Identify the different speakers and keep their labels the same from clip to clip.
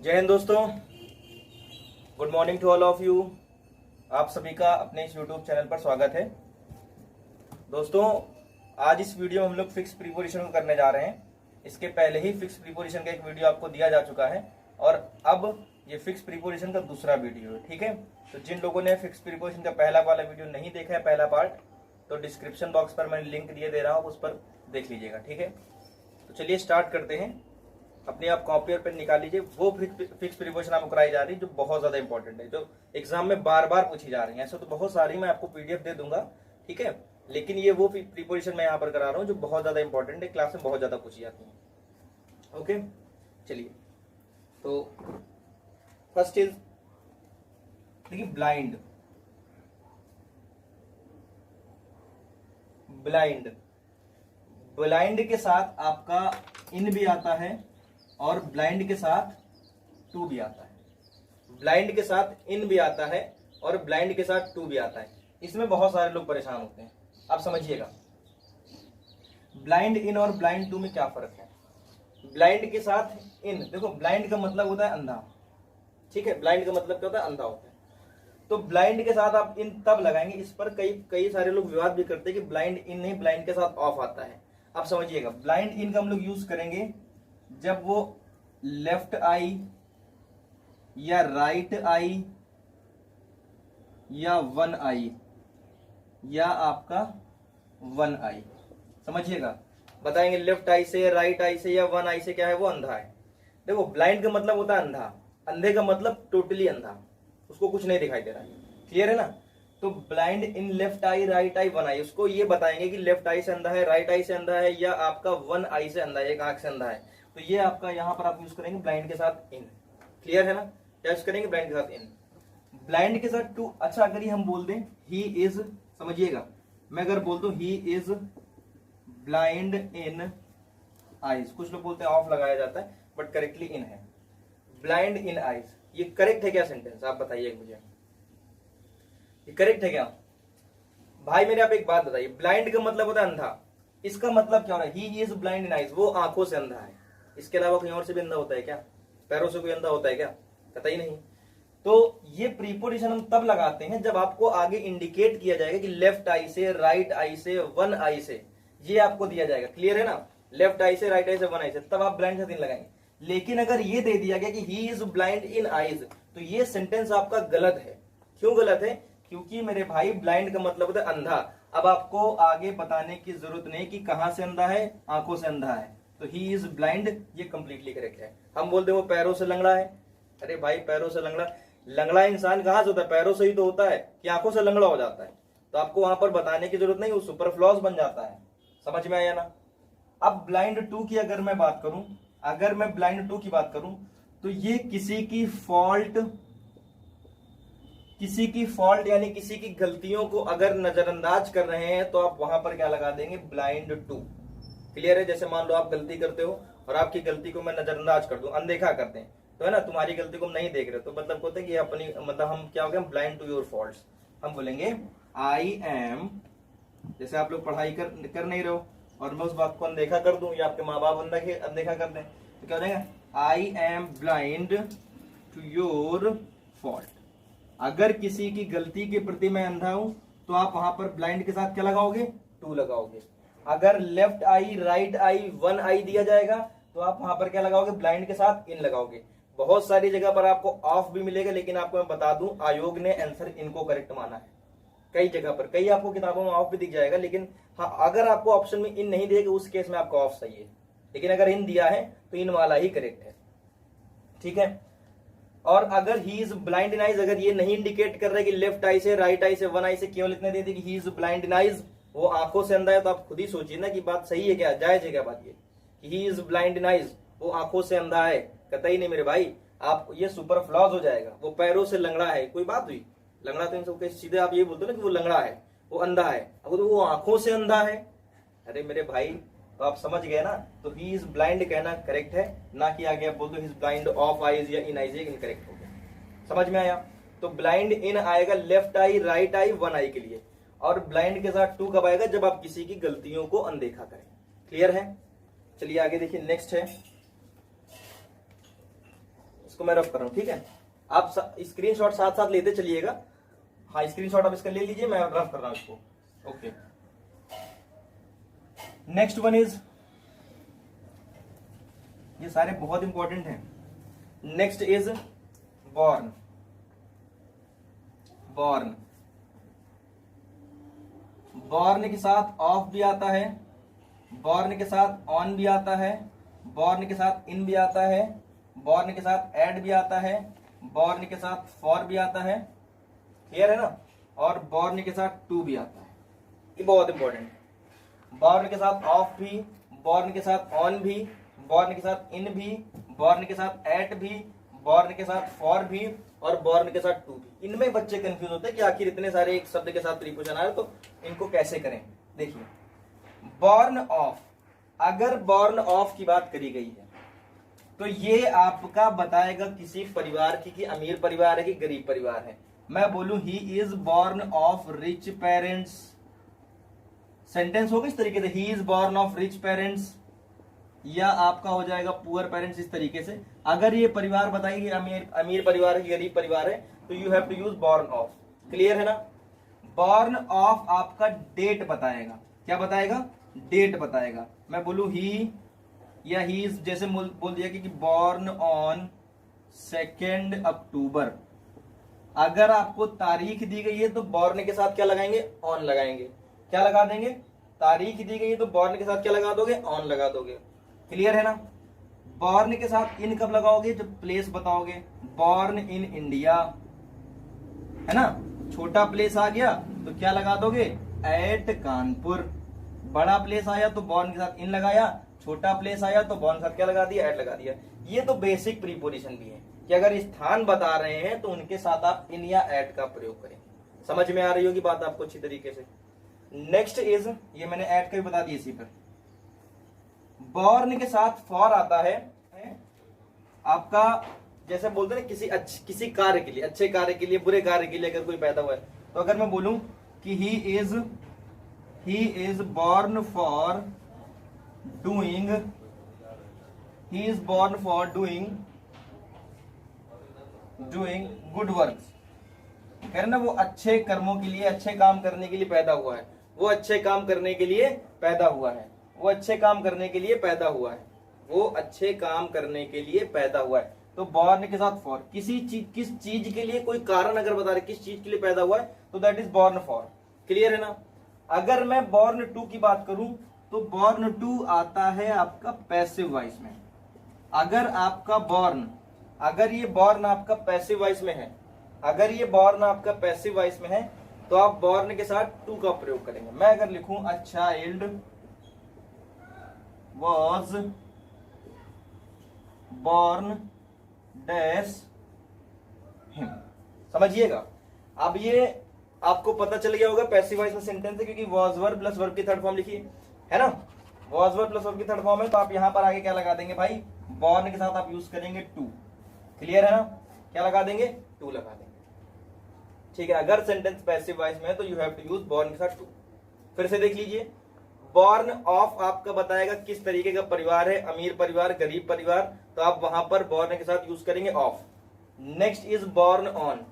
Speaker 1: जय हिंद दोस्तों, good morning to all of you. आप सभी का अपने इस यूट्यूब चैनल पर स्वागत है। दोस्तों, आज इस वीडियो में हम लोग फिक्स प्रीपोजिशन को करने जा रहे हैं। इसके पहले ही फिक्स प्रीपोजिशन का एक वीडियो आपको दिया जा चुका है और अब ये फिक्स प्रीपोजिशन का दूसरा वीडियो है। ठीक है, तो जिन लोगों ने फिक्स प्रीपोजिशन का पहला वाला वीडियो नहीं देखा है, पहला पार्ट, तो डिस्क्रिप्शन बॉक्स पर मैंने लिंक दिए दे रहा हूँ, उस पर देख लीजिएगा। ठीक है, तो चलिए स्टार्ट करते हैं। अपने आप कॉपी और पेन निकाल लीजिए। वो फिक्स प्रीपोजिशन आपको कराई जा रही है जो बहुत ज्यादा इंपॉर्टेंट है, जो एग्जाम में बार बार पूछी जा रही है। ऐसे तो बहुत सारी मैं आपको पीडीएफ दे दूंगा, ठीक है, लेकिन ये वो प्रीपोजिशन मैं यहाँ पर करा रहा हूँ जो बहुत ज्यादा इंपॉर्टेंट है, क्लास में बहुत ज्यादा पूछी जाती है। ओके, चलिए, तो फर्स्ट इज देखिए ब्लाइंड। ब्लाइंड ब्लाइंड के साथ आपका इन भी आता है और ब्लाइंड के साथ टू भी आता है। ब्लाइंड के साथ इन भी आता है और ब्लाइंड के साथ टू भी आता है। इसमें बहुत सारे लोग परेशान होते हैं। आप समझिएगा, ब्लाइंड इन और ब्लाइंड टू में क्या फर्क है। ब्लाइंड के साथ इन, देखो ब्लाइंड का मतलब होता है अंधा, ठीक है, ब्लाइंड का मतलब क्या होता है, अंधा होता है। तो ब्लाइंड के साथ आप इन तब लगाएंगे, इस पर कई सारे लोग विवाद भी करते हैं कि ब्लाइंड इन नहीं, ब्लाइंड के साथ ऑफ आता है। आप समझिएगा, ब्लाइंड इन का हम लोग यूज करेंगे जब वो लेफ्ट आई या राइट आई या वन आई या आपका वन आई, समझिएगा, बताएंगे लेफ्ट आई से, राइट आई से या वन आई से क्या है, वो अंधा है। देखो ब्लाइंड का मतलब होता है अंधा, अंधे का मतलब टोटली अंधा, उसको कुछ नहीं दिखाई दे रहा है। क्लियर है ना। तो blind in left eye, right eye, one eye, उसको ये बताएंगे कि लेफ्ट आई से अंधा है, राइट आई से अंधा है या आपका वन आई से अंधा है, एक आंख से अंधा है। तो ये आपका यहां पर आप यूज करेंगे ब्लाइंड के साथ इन। क्लियर है ना, क्या यूज करेंगे, ब्लाइंड के साथ इन। ब्लाइंड के साथ टू। अच्छा, अगर ये हम बोल दें ही इज, समझिएगा, मैं अगर बोल दूं he is blind in eyes, कुछ लोग बोलते हैं ऑफ लगाया जाता है, बट करेक्टली इन है। ब्लाइंड इन आईज, ये करेक्ट है क्या सेंटेंस, आप बताइए मुझे, ये करेक्ट है क्या भाई मेरे? आप एक बात बताइए, ब्लाइंड का मतलब होता है अंधा, इसका मतलब क्या हो रहा है, he is blind in eyes, वो आंखों से अंधा है। इसके अलावा कहीं और से भी अंधा होता है क्या? पैरों से कोई अंधा होता है क्या? कतई नहीं। तो ये प्रीपोजिशन हम तब लगाते हैं जब आपको आगे इंडिकेट किया जाएगा कि लेफ्ट आई से, राइट आई से, वन आई से, ये आपको दिया जाएगा। क्लियर है ना, लेफ्ट आई से, राइट आई से, वन आई से, तब आप ब्लाइंड से इन लगाएंगे। लेकिन अगर ये दे दिया गया कि he is blind in eyes, तो ये सेंटेंस आपका गलत है। क्यों गलत है? क्योंकि मेरे भाई ब्लाइंड का मतलब होता है अंधा। अब आपको आगे बताने की जरूरत नहीं कि कहां से अंधा है, आंखों से अंधा है। तो ही इज ब्लाइंड, ये कंप्लीटली करेक्ट है। हम बोलते वो पैरों से लंगड़ा है, अरे भाई पैरों से लंगड़ा, लंगड़ा इंसान कहां से होता है, पैरों से ही तो होता है, कि आंखों से लंगड़ा हो जाता है। तो आपको वहां पर बताने की जरूरत नहीं, वो सुपरफ्लॉज बन जाता है। समझ में आया ना। अब ब्लाइंड टू की अगर मैं बात करूं, अगर मैं ब्लाइंड टू की बात करूं, तो ये किसी की फॉल्ट यानी किसी की गलतियों को अगर नजरअंदाज कर रहे हैं, तो आप वहां पर क्या लगा देंगे, ब्लाइंड टू। क्लियर है। जैसे मान लो आप गलती करते हो और आपकी गलती को मैं नजरअंदाज कर दूं, अनदेखा करते हैं, तो है ना, तुम्हारी गलती को हम नहीं देख रहे, तो मतलब होता है कि अपनी, मतलब हम क्या हो गए, ब्लाइंड टू योर फॉल्ट्स। हम बोलेंगे आई एम, जैसे आप लोग पढ़ाई कर नहीं रहे हो और मैं उस बात को अनदेखा कर दूं या आपके माँ बाप अनदेखा कर दें, तो क्या हो जाएगा, I am blind to your fault. अगर किसी की गलती के प्रति मैं अंधा हूं, तो आप वहां पर ब्लाइंड के साथ क्या लगाओगे, टू लगाओगे। अगर left eye, right eye, one eye दिया जाएगा, तो आप वहां पर क्या लगाओगे, ब्लाइंड के साथ इन लगाओगे। बहुत सारी जगह पर आपको ऑफ भी मिलेगा, लेकिन आपको मैं बता दूं, आयोग ने आंसर इनको करेक्ट माना है। कई जगह पर, कई आपको किताबों में ऑफ भी दिख जाएगा, लेकिन हाँ, अगर आपको ऑप्शन में इन नहीं देगा, उस केस में आपका ऑफ सही है। लेकिन अगर इन दिया है तो इन वाला ही करेक्ट है। ठीक है। और अगर he is blind in eyes, अगर ये नहीं इंडिकेट कर रहे कि लेफ्ट आई से, राइट आई से, वन आई से, केवल इतने दे दी कि he is blind in eyes, वो आंखों से अंधा है, तो आप खुद ही सोचिए ना कि बात सही है क्या, जायज है क्या बात ये, he is blind in eyes, वो आंखों से अंधा है? कतई नहीं मेरे भाई, आप ये सुपर फ्लॉज हो जाएगा। वो पैरों से लंगड़ा है, कोई बात हुई, लंगड़ा तो इन सबके सीधे आप ये बोलते हो ना कि वो लंगड़ा है, वो अंधा है, अब तो वो आंखों से अंधा है, अरे मेरे भाई, तो आप समझ गए ना। तो ही इज ब्लाइंड कहना करेक्ट है, ना कि आगे आप बोल दो he is blind of eyes या इन आईज, इनकरेक्ट हो गया। समझ में आया। तो ब्लाइंड इन आएगा left eye, right eye, one eye के लिए, और ब्लाइंड के साथ टू कब आएगा, जब आप किसी की गलतियों को अनदेखा करें। क्लियर है। चलिए आगे देखिए, नेक्स्ट है, इसको मैं रफ कर रहा हूं, ठीक है। आप स्क्रीनशॉट साथ साथ लेते चलिएगा। हाँ, स्क्रीनशॉट आप इसका ले लीजिए, मैं रफ कर रहा हूं इसको। ओके, नेक्स्ट वन इज, ये सारे बहुत इंपॉर्टेंट हैं। Next is born. Born, born के साथ ऑफ भी आता है, बॉर्न के साथ ऑन भी आता है, बॉर्न के साथ इन भी आता है, बॉर्न के साथ एड भी आता है, बॉर्न के साथ फॉर भी आता है, क्लियर है ना, और बॉर्न के साथ टू भी आता है। ये बहुत इंपॉर्टेंट है। बॉर्न के साथ ऑफ भी, बॉर्न के साथ ऑन भी, बॉर्न के साथ इन भी, बॉर्न के साथ एट भी, बॉर्न के साथ फॉर भी, और बॉर्न के साथ टू भी। इनमें बच्चे कंफ्यूज होते हैं कि आखिर इतने सारे एक शब्द के साथ प्रीपोजिशन आ रहे, तो इनको कैसे करें। देखिए, बॉर्न ऑफ, अगर बॉर्न ऑफ की बात करी गई है तो ये आपका बताएगा किसी परिवार की कि अमीर परिवार है कि गरीब परिवार है। मैं बोलूं he is born of rich parents, sentence होगा इस तरीके से, he is born of rich parents, या आपका हो जाएगा पुअर पेरेंट्स, इस तरीके से। अगर ये परिवार बताएगी अमीर परिवार है कि गरीब परिवार है, तो you have to use born of. Clear है ना। बॉर्न ऑफ आपका डेट बताएगा। क्या बताएगा? डेट बताएगा। मैं बोलू ही या ही, जैसे बोल दिया कि बॉर्न ऑन 2 अक्टूबर। अगर आपको तारीख दी गई है तो बॉर्न के साथ क्या लगाएंगे? ऑन लगाएंगे। क्या लगा देंगे? तारीख दी गई है तो बॉर्न के साथ क्या लगा दोगे? ऑन लगा दोगे। क्लियर है ना। बॉर्न के साथ इन कब लगाओगे? जब प्लेस बताओगे। बॉर्न इन इंडिया, है ना, छोटा प्लेस आ गया तो क्या लगा दोगे? एट कानपुर। बड़ा प्लेस आया तो बॉर्न के साथ इन लगाया, छोटा प्लेस आया तो बॉर्न के साथ क्या लगा दिया? एट लगा दिया। ये तो बेसिक प्रीपोजिशन भी है कि अगर स्थान बता रहे हैं तो उनके साथ आप इन या एट का प्रयोग करें। समझ में आ रही होगी बात आपको अच्छी तरीके से। नेक्स्ट इज, ये मैंने एट का भी बता दिया इसी पर। बॉर्न के साथ फॉर आता है आपका, जैसे बोलते हैं किसी कार्य के लिए, अच्छे कार्य के लिए, बुरे कार्य के लिए अगर कोई पैदा हुआ है, तो अगर मैं बोलूं कि he is born for doing, he is born for doing good works, कह रहे ना, वो अच्छे कर्मों के लिए, अच्छे काम करने के लिए पैदा हुआ है। वो अच्छे काम करने के लिए पैदा हुआ है। वो अच्छे काम करने के लिए पैदा हुआ है। वो अच्छे काम करने के लिए पैदा हुआ है। तो बॉर्न के साथ फॉर, किस चीज के लिए कोई कारण अगर बता रहे किस चीज के लिए पैदा हुआ है, तो that is born for. Clear है ना। अगर मैं बॉर्न टू की बात करूं तो बॉर्न टू आता है आपका पैसिव वॉइस में। अगर आपका बॉर्न, अगर ये बॉर्न आपका पैसिव वॉइस में है, अगर ये बॉर्न आपका पैसिव वॉइस में है, तो आप बॉर्न के साथ टू का प्रयोग करेंगे। मैं अगर लिखूं a child was born dash him, समझिएगा। अब ये आपको पता चल गया होगा पैसिव वॉइस में सेंटेंस है, क्योंकि वॉज वर्ब प्लस वर्ब की थर्ड फॉर्म लिखी है ना। वॉज वर्ब प्लस वर्ब की थर्ड फॉर्म है, तो आप यहां पर आगे क्या लगा देंगे भाई? बॉर्न के साथ आप यूज करेंगे टू। क्लियर है ना। क्या लगा देंगे? टू लगा देंगे। ठीक है। अगर सेंटेंस पैसिव वॉइस में है तो you have to use born के साथ टू। फिर से देख लीजिए, बॉर्न ऑफ आपका बताएगा किस तरीके का परिवार है, अमीर परिवार, गरीब परिवार, तो आप वहां पर बॉर्न के साथ यूज करेंगे of. Next is born on.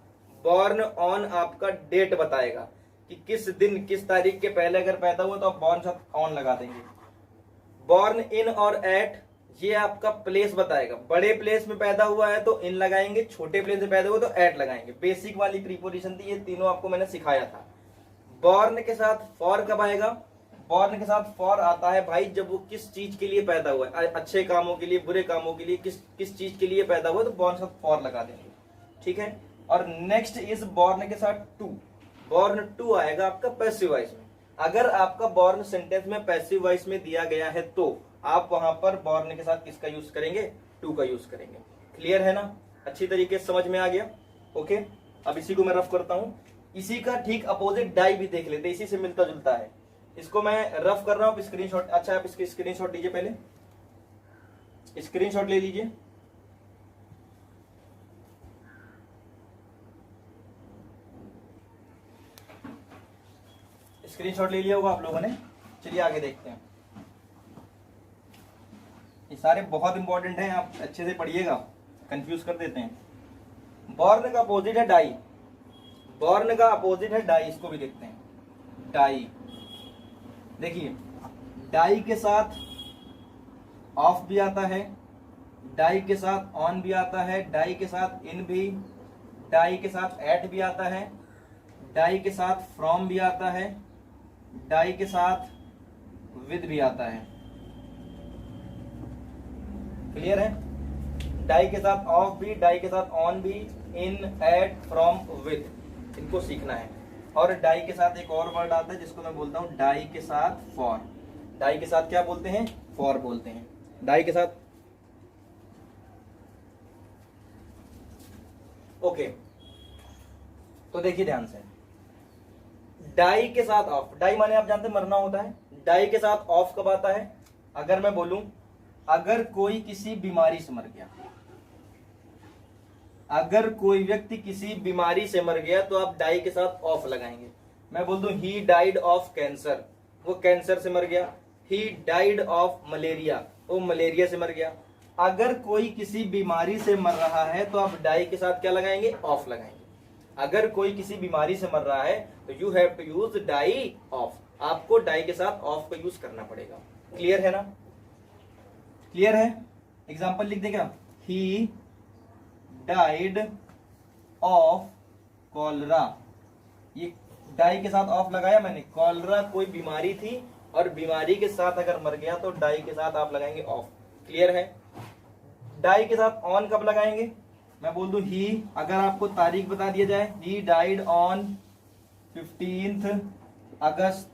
Speaker 1: Born on आपका डेट बताएगा कि किस दिन, किस तारीख के पहले अगर पैदा हुआ तो आप बॉर्न के साथ ऑन लगा देंगे। बॉर्न इन और एट, ये आपका प्लेस बताएगा। बड़े प्लेस में पैदा हुआ है तो इन लगाएंगे, छोटे प्लेस में पैदा हुआ तो एट लगाएंगे। बेसिक वाली प्रीपोजिशन थी, ये तीनों आपको मैंने सिखाया था। बॉर्न के साथ फॉर कब आएगा? बॉर्न के साथ फॉर आता है भाई जब वो किस चीज के लिए पैदा हुआ है, अच्छे कामों के लिए, बुरे कामों के लिए, किस चीज के लिए पैदा हुआ, तो बॉर्न के साथ फॉर लगा देंगे। ठीक है। और नेक्स्ट इज बॉर्न के साथ टू। बॉर्न टू आएगा आपका पैसिव वॉइस में। अगर आपका बॉर्न सेंटेंस में पैसिव वॉइस में दिया गया है तो आप वहां पर बॉर्न के साथ किसका यूज करेंगे? टू का यूज करेंगे। क्लियर है ना। अच्छी तरीके से समझ में आ गया। ओके, अब इसी को मैं रफ करता हूं। इसी का ठीक अपोजिट डाई भी देख लेते, इसी से मिलता जुलता है। इसको मैं रफ कर रहा हूं, स्क्रीनशॉट, अच्छा आप इसकी स्क्रीनशॉट लीजिए, पहले स्क्रीनशॉट ले लीजिए। स्क्रीनशॉट ले लिया होगा आप लोगों ने। चलिए आगे देखते हैं। ये सारे बहुत इंपॉर्टेंट हैं, आप अच्छे से पढ़िएगा। कंफ्यूज कर देते हैं। बॉर्न का अपोजिट है डाई, बॉर्न का अपोजिट है डाई, इसको भी देखते हैं। डाई, देखिए डाई के साथ ऑफ भी आता है, डाई के साथ ऑन भी आता है, डाई के साथ इन भी, डाई के साथ एट भी आता है, डाई के साथ फ्रॉम भी आता है, डाई के साथ विद भी आता है। क्लियर है? डाई के साथ ऑफ भी, डाई के साथ ऑन भी, इन, एट, फ्रॉम, विद, इनको सीखना है। और डाई के साथ एक और वर्ड आता है जिसको मैं बोलता हूं डाई के साथ फॉर। डाई के साथ क्या बोलते हैं? फॉर बोलते हैं। डाई के साथ ओके, तो देखिए ध्यान से, डाई के साथ ऑफ, डाई माने आप जानते हैं मरना होता है। डाई के साथ ऑफ कब आता है? अगर मैं बोलूं अगर कोई किसी बीमारी से मर गया, अगर कोई व्यक्ति किसी बीमारी से मर गया तो आप डाई के साथ ऑफ लगाएंगे। मैं बोल दूं ही डाइड ऑफ कैंसर, वो कैंसर से मर गया। ही डाइड ऑफ मलेरिया, वो मलेरिया से मर गया। अगर कोई किसी बीमारी से मर रहा है तो आप डाई के साथ क्या लगाएंगे? ऑफ लगाएंगे। अगर कोई किसी बीमारी से मर रहा है तो you have to use die of, आपको डाई के साथ ऑफ का यूज करना पड़ेगा। क्लियर है ना? क्लियर है? एग्जाम्पल लिख देगा, ही डाइड ऑफ कॉलरा, ये डाई के साथ ऑफ लगाया मैंने। कॉलरा कोई बीमारी थी और बीमारी के साथ अगर मर गया तो डाई के साथ आप लगाएंगे ऑफ। क्लियर है? डाई के साथ ऑन कब लगाएंगे? मैं बोल दूं ही, अगर आपको तारीख बता दिया जाए, ही डाइड ऑन 15 अगस्त,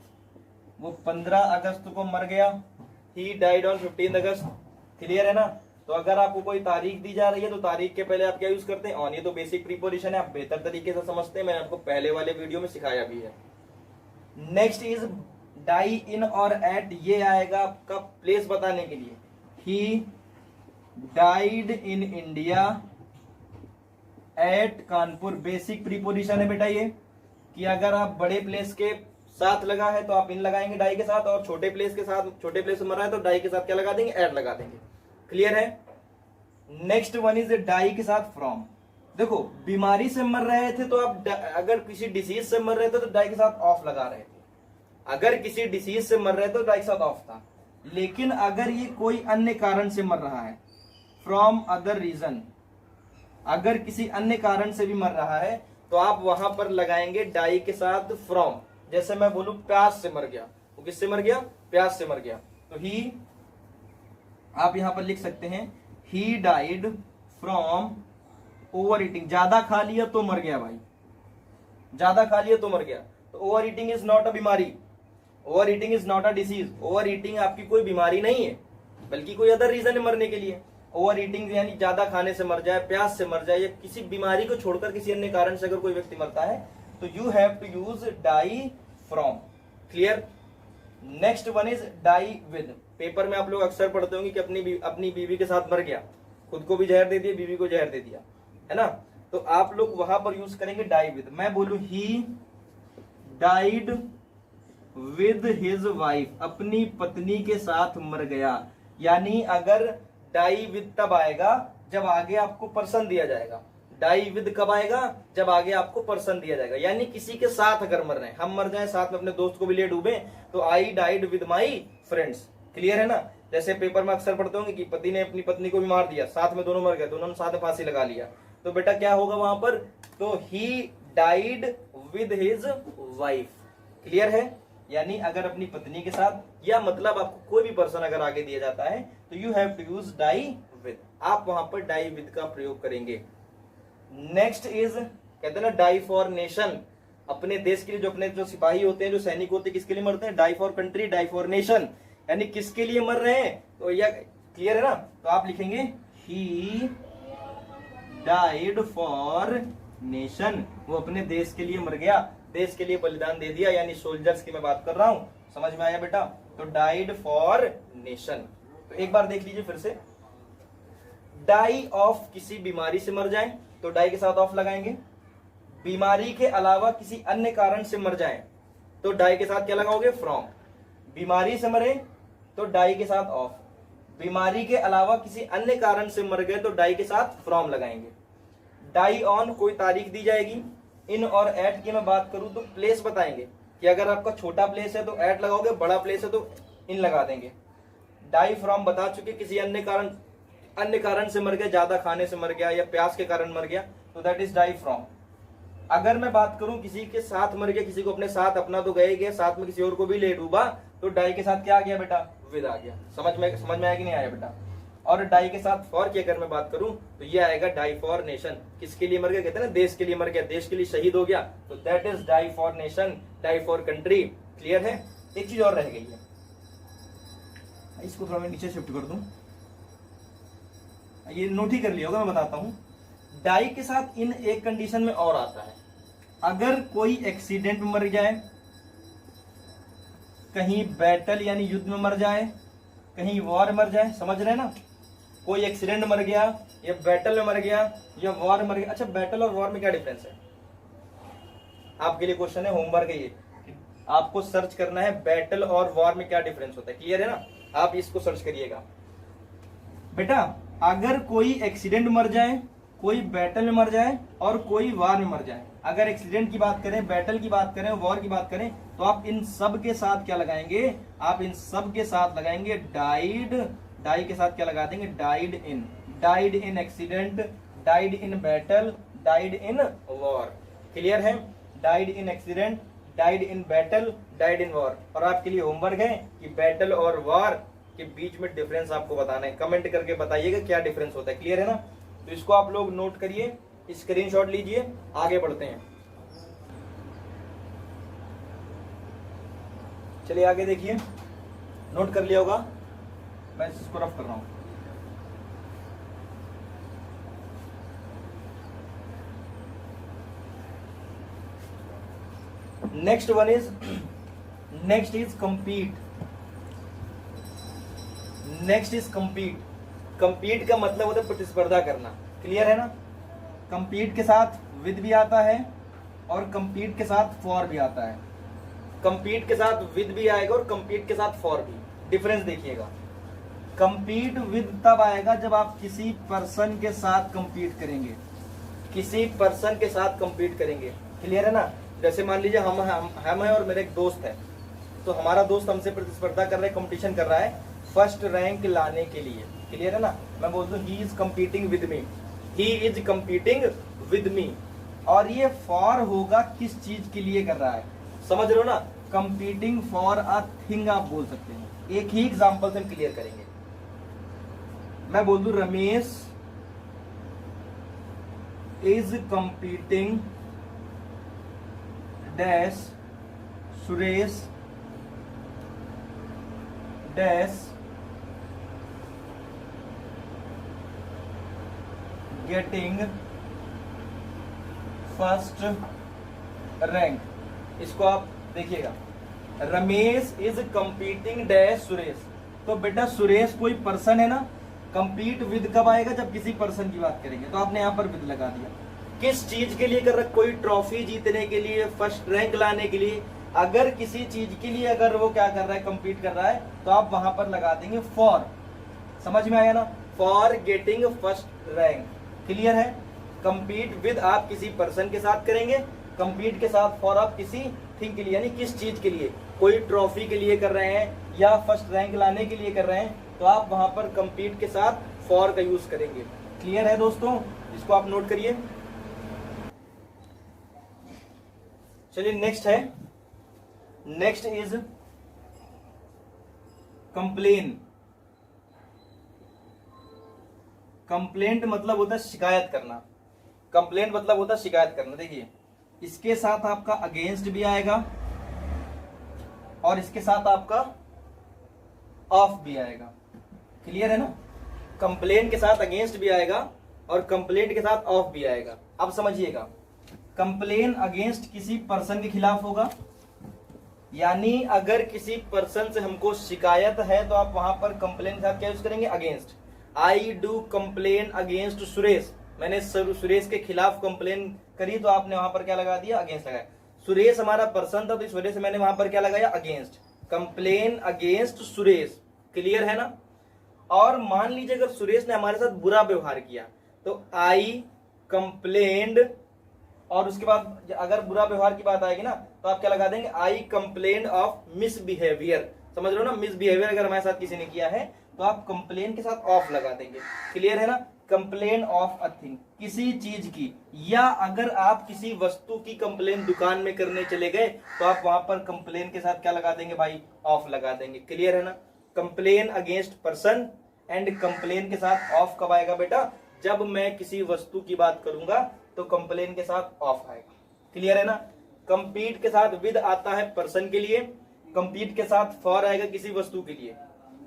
Speaker 1: वो 15 अगस्त को मर गया। He died on 15 August. Clear है ना? तो अगर आपको कोई तारीख दी जा रही है तो तारीख के पहले आप क्या यूज करते हैं? ऑन। ये तो बेसिक प्रीपोजिशन है, आप बेहतर तरीके से समझते हैं, मैंने आपको पहले वाले वीडियो में सिखाया भी है। नेक्स्ट इज डाई इन और एट, ये आएगा आपका प्लेस बताने के लिए। He died in India at Kanpur, basic preposition है बेटा ये, कि अगर आप बड़े प्लेस के साथ लगा है तो आप इन लगाएंगे डाई के साथ, और छोटे प्लेस के साथ, छोटे प्लेस में मरा है तो डाई के साथ क्या लगा देंगे? एट लगा देंगे। क्लियर है? नेक्स्ट वन इज डाई के साथ फ्रॉम। देखो बीमारी से मर रहे थे तो आप अगर किसी डिसीज से मर रहे थे तो डाई के साथ ऑफ लगा रहे थे। अगर किसी डिसीज से मर रहे थे तो डाई के साथ ऑफ था। लेकिन अगर ये कोई अन्य कारण से मर रहा है, फ्रॉम अदर रीजन, अगर किसी अन्य कारण से भी मर रहा है तो आप वहां पर लगाएंगे डाई के साथ फ्रॉम। जैसे मैं बोलूं प्यास से मर गया, वो किससे मर गया? प्यास से मर गया, तो ही आप यहां पर लिख सकते हैं he died from over eating. ज्यादा खा लिया तो मर गया भाई, ज्यादा खा लिया तो मर गया। तो over eating is not a बीमारी, over eating is not a disease. Over eating आपकी कोई बीमारी नहीं है, बल्कि कोई अदर रीजन है मरने के लिए। ओवर ईटिंग यानी ज्यादा खाने से मर जाए, प्यास से मर जाए, या किसी बीमारी को छोड़कर किसी अन्य कारण से अगर कोई व्यक्ति मरता है तो you have to use die from. Clear? Next one is die with. Paper में आप लोग अक्सर पढ़ते होंगे कि अपनी बीवी के साथ मर गया, खुद को भी जहर दे दिया, बीवी को जहर दे दिया, है ना? तो आप लोग वहां पर यूज करेंगे डाई विद। मैं बोलूं he died with his wife, अपनी पत्नी के साथ मर गया। यानी अगर डाई विद तब आएगा जब आगे आपको पर्सन दिया जाएगा। डाई विद कब आएगा? जब आगे आपको पर्सन दिया जाएगा। यानी किसी के साथ अगर मर रहे हैं, हम मर जाए साथ में अपने दोस्त को भी ले डूबे तो आई died with my friends. Clear है ना? जैसे पेपर में अक्सर पढ़ते होंगे कि पति ने अपनी पत्नी को भी मार दिया, साथ में दोनों मर गए, दोनों ने साथ में फांसी लगा लिया, तो बेटा क्या होगा वहां पर? तो ही died with his wife. Clear है? यानी अगर अपनी पत्नी के साथ, या मतलब आपको कोई भी पर्सन अगर आगे दिया जाता है तो you have to use die with, आप वहां पर डाई विद का प्रयोग करेंगे। नेक्स्ट इज, कहते हैं ना डाई फॉर नेशन, अपने देश के लिए जो अपने जो सिपाही होते हैं, जो सैनिक होते हैं, किसके लिए मरते हैं? Die for country, die for nation, यानी किसके लिए मर रहे हैं? तो यह क्लियर है ना? तो आप लिखेंगे ही डाइड फॉर नेशन, वो अपने देश के लिए मर गया, देश के लिए बलिदान दे दिया, यानी सोल्जर्स की मैं बात कर रहा हूं। समझ में आया बेटा? तो डाइड फॉर नेशन। तो एक बार देख लीजिए फिर से, डाई ऑफ किसी बीमारी से मर जाए तो डाई के साथ ऑफ लगाएंगे। बीमारी के अलावा किसी अन्य कारण से मर जाए तो डाई के साथ क्या लगाओगे? फ्रॉम। बीमारी से मरे तो डाई के साथ ऑफ, बीमारी के अलावा किसी अन्य कारण से मर गए तो डाई के साथ फ्रॉम लगाएंगे। डाई ऑन कोई तारीख दी जाएगी। इन और एट की मैं बात करूं तो प्लेस बताएंगे कि अगर आपका छोटा प्लेस है तो एट लगाओगे, बड़ा प्लेस है तो इन लगा देंगे। डाई फ्रॉम बता चुके, किसी अन्य कारण से मर गया, ज्यादा खाने से मर गया या प्यास के कारण मर गया तो दैट इज डाई फ्रॉम। अगर मैं बात करूं किसी के साथ मर गया, किसी को अपने साथ, अपना तो गए गया, साथ में किसी और को भी ले डूबा, तो डाई के साथ क्या आ गया बेटा, विद आ गया। समझ में आया कि नहीं आया बेटा। और डाई के साथ फॉर की अगर मैं बात करूं तो ये आएगा डाई फॉर नेशन। किसके लिए मर गया, कहते हैं ना देश के लिए मर गया, देश के लिए शहीद हो गया, तो that is die for nation, die for country. Clear है। एक चीज और रह गई है, इसको थोड़ा मैं नीचे शिफ्ट कर दूं, ये नोट ही कर लिया होगा, मैं बताता हूं। डाई के साथ इन एक कंडीशन में और आता है, अगर कोई एक्सीडेंट में मर जाए, कहीं बैटल यानी युद्ध में मर जाए, कहीं वॉर मर जाए, समझ रहे हैं ना। कोई एक्सीडेंट मर गया या बैटल में मर गया या वॉर मर गया। अच्छा, बैटल और वॉर में क्या डिफरेंस है, आपके लिए क्वेश्चन है, होमवर्क है ये, आपको सर्च करना है बैटल और वॉर में क्या डिफरेंस होता है। क्लियर है ना, आप इसको सर्च करिएगा बेटा। अगर कोई एक्सीडेंट मर जाए, कोई बैटल में मर जाए और कोई वॉर में मर जाए, अगर एक्सीडेंट की बात करें, बैटल की बात करें, वॉर की बात करें, तो आप इन सब के साथ क्या लगाएंगे, आप इन सब के साथ लगाएंगे डाइड। डाई के साथ क्या लगा देंगे, died in. Died in accident, died in battle, died in war. Clear है। Died in accident, died in battle, died in war. और आपके लिए होमवर्क है कि बैटल और वॉर के बीच में डिफरेंस आपको बताना है। कमेंट करके बताइएगा क्या डिफरेंस होता है। क्लियर है ना। तो इसको आप लोग नोट करिए, स्क्रीनशॉट लीजिए, आगे बढ़ते हैं। चलिए आगे देखिए, नोट कर लिया होगा, मैं इसको रफ कर रहा हूं। Next is compete. Next is compete. Compete का मतलब होता है प्रतिस्पर्धा करना। क्लियर है ना। कंपीट के साथ विद भी आता है और कंपीट के साथ फॉर भी आता है। कंपीट के साथ विद भी आएगा और कंपीट के साथ फॉर भी। डिफरेंस देखिएगा, कंपीट विद तब आएगा जब आप किसी पर्सन के साथ कंपीट करेंगे, किसी पर्सन के साथ कंपीट करेंगे। क्लियर है ना। जैसे मान लीजिए हम है और मेरा एक दोस्त है, तो हमारा दोस्त हमसे प्रतिस्पर्धा कर रहा है, कंपटीशन कर रहा है फर्स्ट रैंक लाने के लिए। क्लियर है ना। मैं बोलता हूँ he is competing with me, he is competing with me. और ये फॉर होगा किस चीज के लिए कर रहा है, समझ रहे हो ना। कंपीटिंग फॉर अ थिंग आप बोल सकते हैं। एक ही एग्जांपल से हम क्लियर करेंगे। मैं बोल दूं Ramesh is competing dash Suresh dash getting first rank. इसको आप देखिएगा, Ramesh is competing dash Suresh. तो बेटा सुरेश कोई पर्सन है ना, कंपीट विद कब आएगा, जब किसी पर्सन की बात करेंगे। तो आपने यहां पर विद लगा दिया। किस चीज के लिए कर रहा है, कोई ट्रॉफी जीतने के लिए, फर्स्ट रैंक लाने के लिए। अगर किसी चीज के लिए अगर वो क्या कर रहा है, कंपीट कर रहा है, तो आप वहां पर लगा देंगे फॉर। समझ में आया ना, for getting first rank. Clear है। कंपीट विद आप किसी पर्सन के साथ करेंगे, कंपीट के साथ फॉर आप किसी थिंग के लिए, यानी किस चीज के लिए, कोई ट्रॉफी के लिए कर रहे हैं या फर्स्ट रैंक लाने के लिए कर रहे हैं, तो आप वहां पर कंपीट के साथ फॉर का यूज करेंगे। क्लियर है दोस्तों, इसको आप नोट करिए। चलिए नेक्स्ट है, नेक्स्ट इज कंप्लेन। कंप्लेंट मतलब होता है शिकायत करना। कंप्लेंट मतलब होता है शिकायत करना। देखिए इसके साथ आपका अगेंस्ट भी आएगा और इसके साथ आपका ऑफ भी आएगा। क्लियर है ना। कंप्लेंट के साथ अगेंस्ट भी आएगा और कंप्लेंट के साथ ऑफ भी आएगा। अब समझिएगा, कंप्लेन अगेंस्ट किसी पर्सन के खिलाफ होगा, यानी अगर किसी पर्सन से हमको शिकायत है तो आप वहां पर कंप्लेन के साथ क्या यूज करेंगे, against. I do complain against Suresh, मैंने सुरेश के खिलाफ कंप्लेन करी तो आपने वहां पर क्या लगा दिया, अगेंस्ट लगाया। सुरेश हमारा पर्सन था तो इस वजह से मैंने वहां पर क्या लगाया, against. Complain against Suresh. Clear है ना। और मान लीजिए अगर सुरेश ने हमारे साथ बुरा व्यवहार किया तो आई कंप्लेन्ड, और उसके बाद अगर बुरा व्यवहार की बात आएगी ना तो आप क्या लगा देंगे, आई कंप्लेन ऑफ मिसबिहेवियर। समझ रहे हो ना, मिसबिहेवियर अगर हमारे साथ किसी ने किया है तो आप कंप्लेन के साथ ऑफ लगा देंगे। क्लियर है ना, कंप्लेन ऑफ अ थिंग, किसी चीज की, या अगर आप किसी वस्तु की कंप्लेन दुकान में करने चले गए तो आप वहां पर कंप्लेन के साथ क्या लगा देंगे भाई, ऑफ लगा देंगे। क्लियर है ना, complain against person and complain के साथ ऑफ कब आएगा बेटा, जब मैं किसी वस्तु की बात करूंगा तो कंप्लेन के साथ ऑफ आएगा। क्लियर है ना, कंपीट के साथ विद आता है पर्सन के लिए, कंपीट के साथ फॉर आएगा किसी वस्तु के लिए।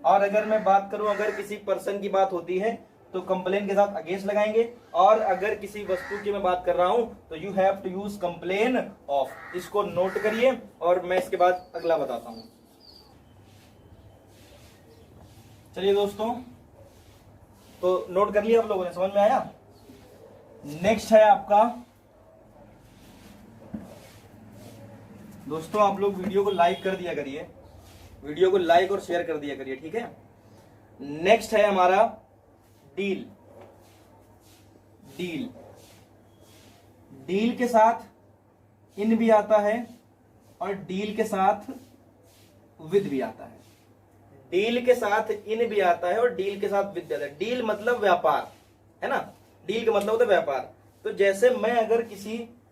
Speaker 1: और अगर मैं बात करूं अगर किसी पर्सन की बात होती है तो कंप्लेन के साथ अगेंस्ट लगाएंगे, और अगर किसी वस्तु की मैं बात कर रहा हूं तो you have to use complain of. इसको नोट करिए और मैं इसके बाद अगला बताता हूं। चलिए दोस्तों, तो नोट कर लिया आप लोगों ने, समझ में आया। नेक्स्ट है आपका, दोस्तों आप लोग वीडियो को लाइक कर दिया करिए, वीडियो को लाइक और शेयर कर दिया करिए, ठीक है। नेक्स्ट है हमारा डील। डील, डील के साथ इन भी आता है और डील के साथ विद भी आता है। डील के साथ इन भी आता है और डील के साथ विद भी आता है। डील मतलब व्यापार है ना, डील का मतलब होता है व्यापार। तो जैसे मैं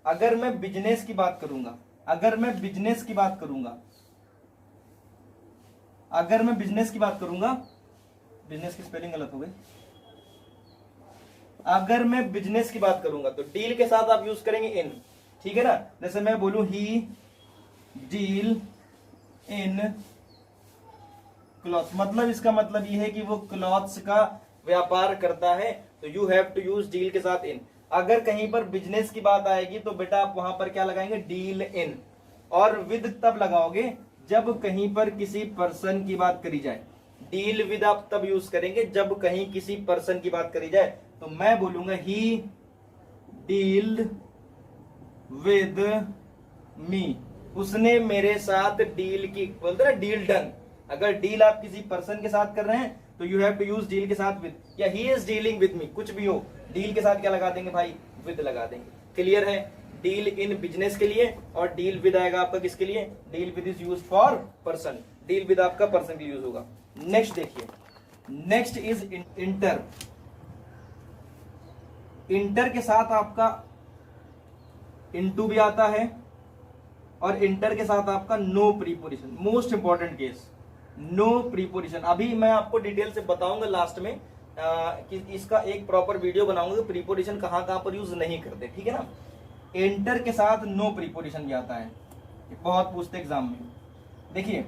Speaker 1: अगर मैं बिजनेस की बात करूंगा, अगर मैं बिजनेस की बात करूंगा, अगर मैं बिजनेस की बात करूंगा, बिजनेस की स्पेलिंग गलत हो गई, अगर मैं बिजनेस की बात करूंगा तो डील के साथ आप यूज करेंगे इन, ठीक है ना। जैसे मैं बोलूं ही डील इन क्लॉथ, मतलब इसका मतलब यह है कि वो क्लॉथ्स का व्यापार करता है, तो you have to use deal के साथ इन। अगर कहीं पर बिजनेस की बात आएगी तो बेटा आप वहां पर क्या लगाएंगे, डील इन। और विद तब लगाओगे जब कहीं पर किसी पर्सन की बात करी जाए। डील विद आप तब यूज करेंगे जब कहीं किसी पर्सन की बात करी जाए। तो मैं बोलूंगा ही डील्ड विद मी, उसने मेरे साथ डील की, बोलते ना डील डन। अगर डील आप किसी पर्सन के साथ कर रहे हैं तो you have to use deal के साथ विद, या he is dealing with me, कुछ भी हो डील के साथ क्या लगा देंगे भाई, विद लगा देंगे। क्लियर है, डील इन बिजनेस के लिए और डील विद आएगा आपका किसके लिए, deal with is use for person, deal with आपका पर्सन के यूज होगा। नेक्स्ट देखिए, नेक्स्ट इज इंटर। इंटर के साथ आपका इनटू भी आता है और इंटर के साथ आपका no preposition. Most important case, no preposition. अभी मैं आपको डिटेल से बताऊंगा लास्ट में कि इसका एक प्रॉपर वीडियो बनाऊंगा कि प्रीपोजिशन कहां कहां पर यूज नहीं करते, ठीक है ना। एंटर के साथ नो प्रीपोजिशन भी आता है, बहुत पूछते एग्जाम में। देखिए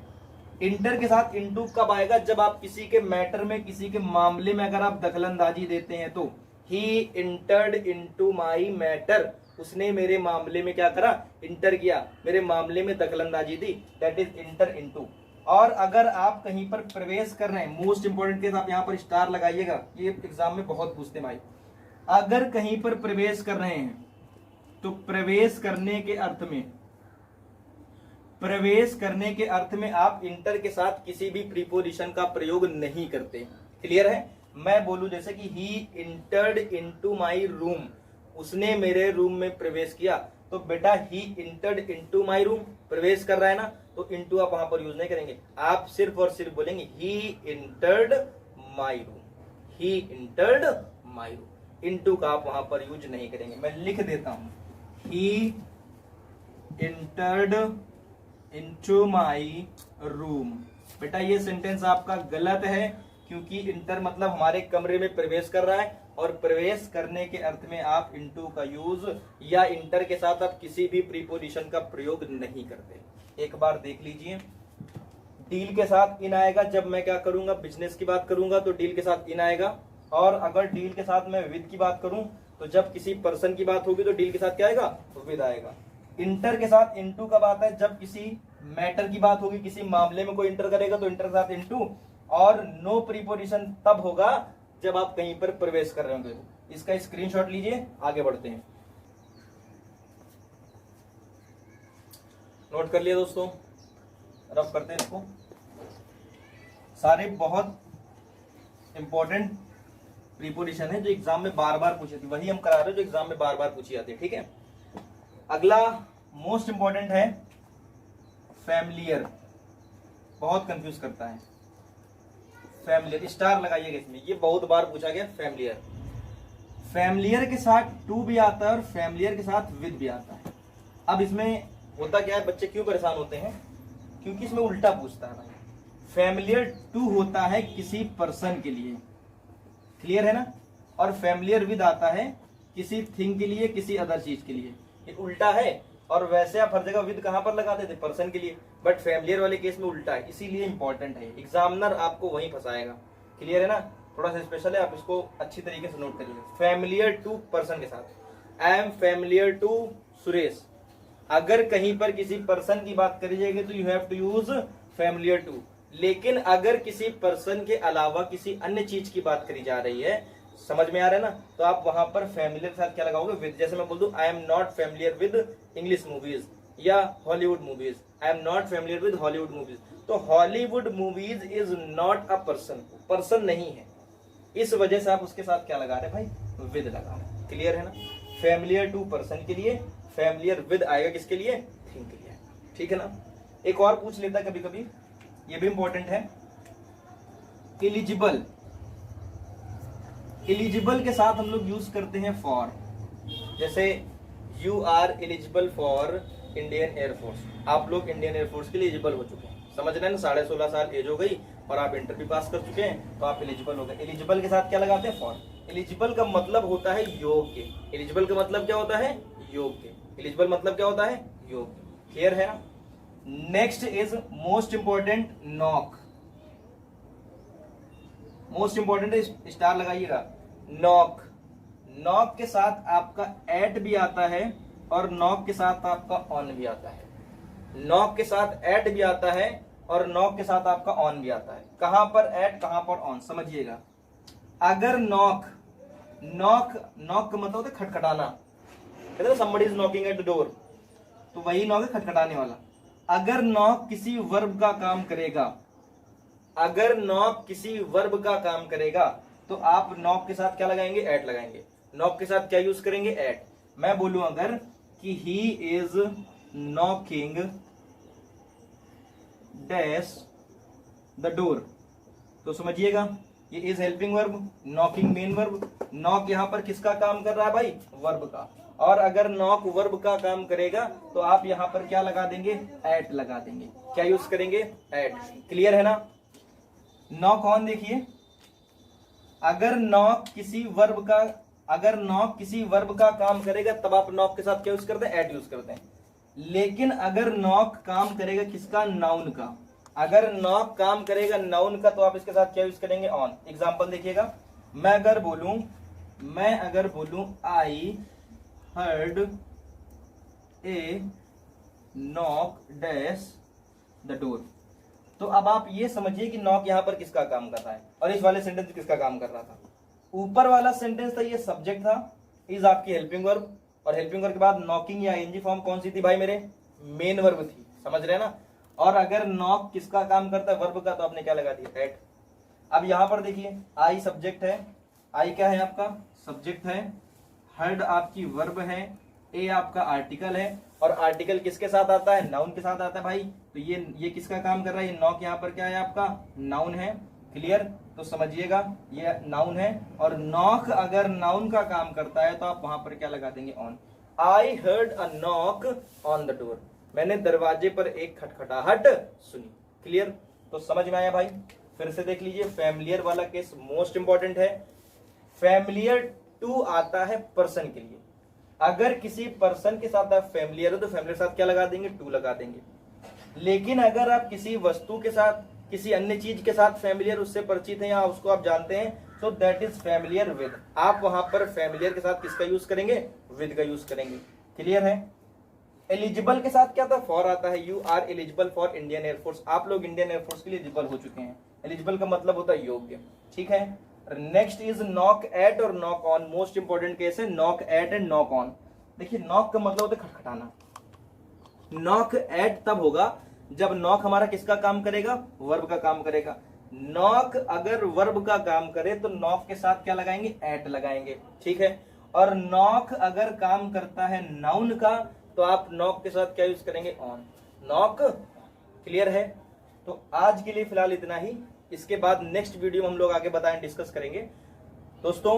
Speaker 1: इंटर के साथ इनटू कब आएगा, जब आप किसी के मैटर में, किसी के मामले में अगर आप दखलंदाजी देते हैं तो। ही इंटर्ड इनटू माई मैटर, उसने मेरे मामले में क्या करा, इंटर किया, मेरे मामले में दखलंदाजी दी, दैट इज इंटर इनटू। और अगर आप कहीं पर प्रवेश कर रहे हैं, मोस्ट इंपोर्टेंट केस, आप यहां पर स्टार लगाइएगा, ये एग्जाम में बहुत पूछते हैं भाई। अगर कहीं पर प्रवेश कर रहे हैं तो प्रवेश करने के अर्थ में, प्रवेश करने के अर्थ में आप इंटर के साथ किसी भी प्रीपोजिशन का प्रयोग नहीं करते। क्लियर है, मैं बोलूं जैसे कि ही इंटर्ड इनटू माय रूम, उसने मेरे रूम में प्रवेश किया, तो बेटा ही इंटर्ड इनटू माय रूम, प्रवेश कर रहा है ना, तो इनटू आप वहां पर यूज नहीं करेंगे, आप सिर्फ और सिर्फ बोलेंगे he entered my room, he entered my room. Into का आप वहां पर यूज नहीं करेंगे। मैं लिख देता हूं, ही इंटर्ड इनटू माय रूम। बेटा ये सेंटेंस आपका गलत है, क्योंकि इंटर मतलब हमारे कमरे में प्रवेश कर रहा है, और प्रवेश करने के अर्थ में आप इनटू का यूज या इंटर के साथ आप किसी भी प्रीपोजिशन का प्रयोग नहीं करते। एक बार देख लीजिए, डील के साथ इन आएगा जब मैं क्या करूंगा, बिजनेस की बात करूंगा तो डील के साथ इन आएगा। और अगर डील के साथ मैं विद की बात करूं तो जब किसी पर्सन की बात होगी तो डील के साथ क्या आएगा, विद आएगा। इंटर के साथ इनटू कब आता है, जब किसी मैटर की बात होगी, किसी मामले में कोई इंटर करेगा तो इंटर के साथ इनटू। और नो प्रीपोजिशन तब होगा जब आप कहीं पर प्रवेश कर रहे होंगे। इसका स्क्रीनशॉट लीजिए, आगे बढ़ते हैं। नोट कर लिया दोस्तों, रफ करते हैं इसको। सारे बहुत इंपॉर्टेंट प्रीपोजिशन है जो एग्जाम में बार बार पूछी जाती है, वही हम करा रहे हैं जो एग्जाम में बार बार पूछी जाती है, ठीक है। अगला मोस्ट इंपॉर्टेंट है फैमिलियर, बहुत कंफ्यूज करता है फैमिलियर, स्टार लगाइएगा इसमें, ये बहुत बार पूछा गया फैमिलियर। फैमिलियर के साथ टू भी आता है और फैमिलियर के साथ विद भी आता है। अब इसमें होता क्या है, बच्चे क्यों परेशान होते हैं, क्योंकि इसमें उल्टा पूछता है भाई। फैमिलियर टू होता है किसी पर्सन के लिए, क्लियर है ना, और फैमिलियर विद आता है किसी थिंग के लिए, किसी अदर चीज के लिए। ये उल्टा है, और वैसे आप हर जगह विद कहां पर लगाते थे, पर्सन के लिए, बट फैमिलियर वाले केस में उल्टा है, इसीलिए इंपॉर्टेंट है, एग्जामिनर आपको वहीं फंसाएगा, क्लियर है ना। थोड़ा सा स्पेशल है, आप इसको अच्छी तरीके से नोट करिए। फैमिलियर टू पर्सन के साथ, I am familiar to Suresh, अगर कहीं पर किसी पर्सन की बात करी जाएगी तो you have to use familiar to, लेकिन अगर किसी पर्सन के अलावा किसी अन्य चीज की बात करी जा रही है, समझ में आ रहा है ना, तो आप वहां पर फैमिलियर के साथ क्या लगाओगे, विद। जैसे मैं बोल दूं I am not familiar with English movies या Hollywood movies, I am not familiar with Hollywood movies, तो Hollywood movies is not a person, person नहीं है, इस वजह से आप उसके साथ क्या लगा रहे भाई, विद लगा रहे, क्लियर है ना। फैमिलियर टू पर्सन के लिए, फैमिलियर विद आएगा किसके लिए, थिंग के लिए, ठीक है ना। एक और पूछ लेता है कभी कभी, ये भी इंपॉर्टेंट है, एलिजिबल। एलिजिबल के साथ हम लोग यूज करते हैं फॉर, जैसे you are eligible for Indian air force, आप लोग इंडियन एयरफोर्स के लिए एलिजिबल हो चुके हैं, समझ रहे हैं ना, 16.5 साल एज हो गई और आप इंटरव्यू पास कर चुके हैं, तो आप एलिजिबल हो गए। एलिजिबल के साथ क्या लगाते हैं, फॉर। एलिजिबल का मतलब होता है योग्य, एलिजिबल का मतलब क्या होता है, योग्य। एलिजिबल मतलब क्या होता है, योग्य, क्लियर है ना। Next is most important, knock. Most important है, स्टार लगाइएगा, नॉक। नॉक के साथ आपका एट भी आता है और नॉक के साथ आपका ऑन भी आता है। नॉक के साथ एट भी आता है और नॉक के साथ आपका ऑन भी आता है। कहां पर एट, कहां पर ऑन, समझिएगा। अगर नॉक, नॉक का मतलब होता है खटखटाना, कहते हैं somebody is knocking at the door, तो वही नॉक है, खटखटाने वाला। अगर नॉक किसी वर्ब का काम करेगा, अगर नॉक किसी वर्ब का काम करेगा तो आप नॉक के साथ क्या लगाएंगे, एट लगाएंगे। नॉक के साथ क्या यूज करेंगे, एट। मैं बोलूं अगर कि he is knocking dash the door, तो समझिएगा ये is helping verb, knocking main verb. Knock यहां पर किसका काम कर रहा है भाई, वर्ब का। और अगर नॉक वर्ब का काम करेगा तो आप यहां पर क्या लगा देंगे, एट लगा देंगे। क्या यूज करेंगे, एट, क्लियर है ना। नॉक ऑन देखिए, अगर नॉक किसी वर्ब का, अगर नॉक किसी वर्ब का काम करेगा तब आप नॉक के साथ क्या यूज करते हैं, एट यूज करते हैं। लेकिन अगर नॉक काम करेगा किसका, नाउन का, अगर नॉक काम करेगा नाउन का तो आप इसके साथ क्या यूज करेंगे, ऑन। एग्जांपल देखिएगा, मैं अगर बोलूं I heard a knock dash the door, तो अब आप ये समझिए कि नॉक यहां पर किसका काम कर रहा है और इस वाले सेंटेंस किसका काम कर रहा था। ऊपर वाला सेंटेंस था, ये सब्जेक्ट था, इज आपकी हेल्पिंग वर्ब, और हेल्पिंग वर्ब के बाद नॉकिंग या आईएनजी फॉर्म कौन सी थी भाई मेरे, मेन वर्ब थी, समझ रहे हैं ना। और अगर नॉक किसका काम करता है, वर्ब का, तो आपने क्या लगा दिया, एट। अब यहां पर देखिए, आई सब्जेक्ट है, आई क्या है आपका, सब्जेक्ट है, हर्ड आपकी वर्ब है, ए आपका आर्टिकल है, और आर्टिकल किसके साथ आता है, नाउन के साथ आता है भाई। तो ये किसका काम कर रहा है, नॉक यहाँ पर क्या है आपका, नाउन है, क्लियर। तो समझिएगा ये नाउन है, और नॉक अगर नाउन का काम करता है तो आप वहां पर क्या लगा देंगे, on. I heard a knock on the door, मैंने दरवाजे पर एक खटखटाहट सुनी, क्लियर। तो समझ में आया भाई। फिर से देख लीजिए, फैमिलियर वाला केस मोस्ट इंपॉर्टेंट है। फैमिलियर टू आता है पर्सन के लिए, अगर किसी पर्सन के साथ आप फैमिलियर हो तो फैमिलियर के साथ क्या लगा देंगे, टू लगा देंगे। लेकिन अगर आप किसी वस्तु के साथ, किसी अन्य चीज के साथ फैमिलियर, उससे परिचित हैं या उसको आप जानते हैं, तो दैट इज फैमिलियर विद। आप वहां पर फैमिलियर के साथ किसका यूज करेंगे, विद का यूज करेंगे, क्लियर है। एलिजिबल के साथ क्या था, फॉर आता है, you are eligible for Indian air force, आप लोग इंडियन एयरफोर्स के लिए एलिजिबल हो चुके हैं। एलिजिबल का मतलब होता है योग्य, ठीक है। नेक्स्ट इज नॉक एट और knock on, most important case है knock at and knock on. देखिए नॉक का मतलब होता है खटखटाना, नॉक एट तब होगा जब नॉक हमारा किसका काम करेगा, वर्ब का काम करेगा। नॉक अगर वर्ब का काम करे तो नॉक के साथ क्या लगाएंगे, एट लगाएंगे, ठीक है। और नॉक अगर काम करता है नाउन का तो आप नॉक के साथ क्या यूज करेंगे, ऑन। नॉक क्लियर है। तो आज के लिए फिलहाल इतना ही। इसके बाद नेक्स्ट वीडियो में हम लोग आगे बताएं, डिस्कस करेंगे। दोस्तों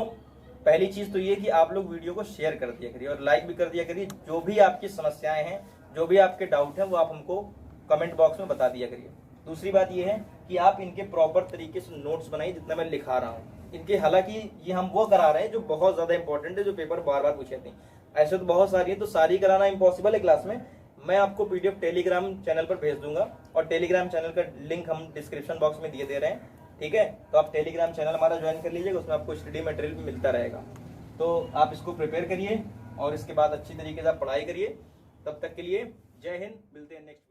Speaker 1: पहली चीज तो ये कि आप लोग वीडियो को शेयर कर दिया करिए और लाइक भी कर दिया करिए। जो भी आपकी समस्याएं हैं, जो भी आपके डाउट हैं, वो आप हमको कमेंट बॉक्स में बता दिया करिए। दूसरी बात ये है कि आप इनके प्रॉपर तरीके से नोट्स बनाइए जितना मैं लिखा रहा हूँ इनके। हालांकि ये हम वो करा रहे हैं जो बहुत ज्यादा इंपॉर्टेंट है, जो पेपर बार बार पूछे थे। ऐसे तो बहुत सारी है, तो सारी कराना इम्पॉसिबल है क्लास में। मैं आपको पीडीएफ टेलीग्राम चैनल पर भेज दूंगा और टेलीग्राम चैनल का लिंक हम डिस्क्रिप्शन बॉक्स में दिए दे रहे हैं, ठीक है। तो आप टेलीग्राम चैनल हमारा ज्वाइन कर लीजिएगा, उसमें आपको स्टडी मटेरियल भी मिलता रहेगा। तो आप इसको प्रिपेयर करिए और इसके बाद अच्छी तरीके से आप पढ़ाई करिए। तब तक के लिए जय हिंद, मिलते हैं नेक्स्ट